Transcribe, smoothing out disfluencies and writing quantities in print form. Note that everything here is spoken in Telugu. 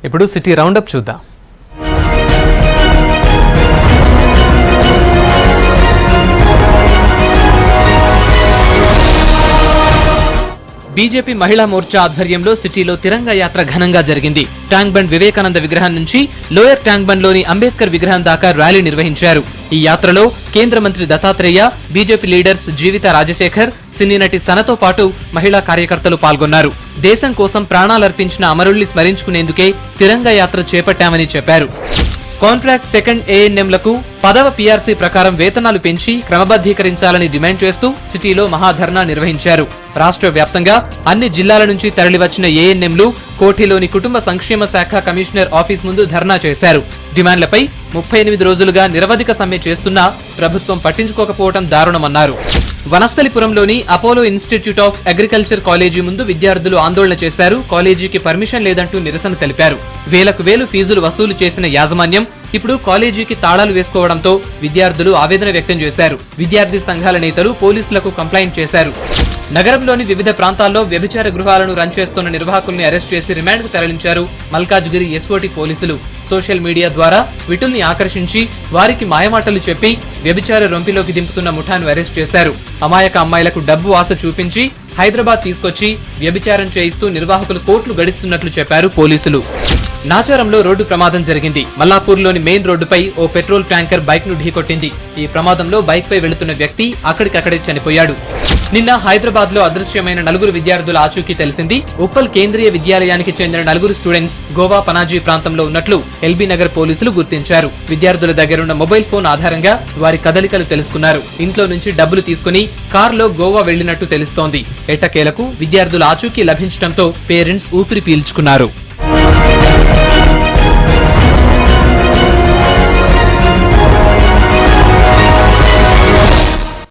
ఇప్పుడు సిటీ రౌండప్ చూద్దాం. బీజేపీ మహిళా మోర్చా ఆధ్వర్యంలో సిటీలో తిరంగా యాత్ర ఘనంగా జరిగింది. ట్యాంక్ బండ్ వివేకానంద విగ్రహం నుంచి లోయర్ ట్యాంక్ బండ్ లోని అంబేద్కర్ విగ్రహం దాకా ర్యాలీ నిర్వహించారు. ఈ యాత్రలో కేంద్ర మంత్రి దత్తాత్రేయ, బీజేపీ లీడర్స్ జీవిత రాజశేఖర్, సినీ నటి సనతో పాటు మహిళా కార్యకర్తలు పాల్గొన్నారు. దేశం కోసం ప్రాణాలర్పించిన అమరుల్ని స్మరించుకునేందుకే తిరంగా యాత్ర చేపట్టామని చెప్పారు. కాంట్రాక్ట్ సెకండ్ ఏఎన్ఎంలకు పదవ పీఆర్సీ ప్రకారం వేతనాలు పెంచి క్రమబద్ధీకరించాలని డిమాండ్ చేస్తూ సిటీలో మహాధర్నా నిర్వహించారు. రాష్ట్ర వ్యాప్తంగా అన్ని జిల్లాల నుంచి తరలివచ్చిన ఏఎన్ఎంలు కోఠిలోని కుటుంబ సంక్షేమ శాఖ కమిషనర్ ఆఫీస్ ముందు ధర్నా చేశారు. డిమాండ్లపై 38 రోజులుగా నిరవధిక సమ్మె చేస్తున్నా ప్రభుత్వం పట్టించుకోకపోవడం దారుణమన్నారు. వనస్థలిపురంలోని Apollo institute of agriculture college ముందు విద్యార్థులు ఆందోళన చేశారు. కాలేజీకి పర్మిషన్ లేదంటూ నిరసన తెలిపారు. వేలకు వేలు ఫీజులు వసూలు చేసిన యాజమాన్యం ఇప్పుడు కాలేజీకి తాళాలు వేసుకోవడంతో విద్యార్థులు ఆవేదన వ్యక్తం చేశారు. విద్యార్థి సంఘాల నేతలు పోలీసులకు కంప్లైంట్ చేశారు. నగరంలోని వివిధ ప్రాంతాల్లో వ్యభిచార గృహాలను రన్ చేస్తున్న నిర్వాహకుల్ని అరెస్ట్ చేసి రిమాండ్కు తరలించారు మల్కాజ్గిరి ఎస్ఓటీ పోలీసులు. సోషల్ మీడియా ద్వారా వీటుల్ని ఆకర్షించి వారికి మాయమాటలు చెప్పి వ్యభిచార రొంపిలోకి దింపుతున్న ముఠాను అరెస్ట్ చేశారు. అమాయక అమ్మాయిలకు డబ్బు ఆశ చూపించి హైదరాబాద్ తీసుకొచ్చి వ్యభిచారం చేయిస్తూ నిర్వాహకులు కోట్లు గడిస్తున్నట్లు చెప్పారు పోలీసులు. నాచారంలో రోడ్డు ప్రమాదం జరిగింది. మల్లాపూర్లోని మెయిన్ రోడ్డుపై ఓ పెట్రోల్ ట్యాంకర్ బైక్ ను ఢీకొట్టింది. ఈ ప్రమాదంలో బైక్ పై వెళుతున్న వ్యక్తి అక్కడికక్కడే చనిపోయాడు. నిన్న హైదరాబాద్ లో అదృశ్యమైన 4 విద్యార్థుల ఆచూకీ తెలిసింది. ఉప్పల్ కేంద్రీయ విద్యాలయానికి చెందిన 4 స్టూడెంట్స్ గోవా పనాజీ ప్రాంతంలో ఉన్నట్లు ఎల్బీ నగర్ పోలీసులు గుర్తించారు. విద్యార్థుల దగ్గరున్న మొబైల్ ఫోన్ ఆధారంగా వారి కదలికలు తెలుసుకున్నారు. ఇంట్లో నుంచి డబ్బులు తీసుకుని కారులో గోవా వెళ్లినట్టు తెలుస్తోంది. ఎట్టకేలకు విద్యార్థుల ఆచూకీ లభించడంతో పేరెంట్స్ ఊపిరి పీల్చుకున్నారు.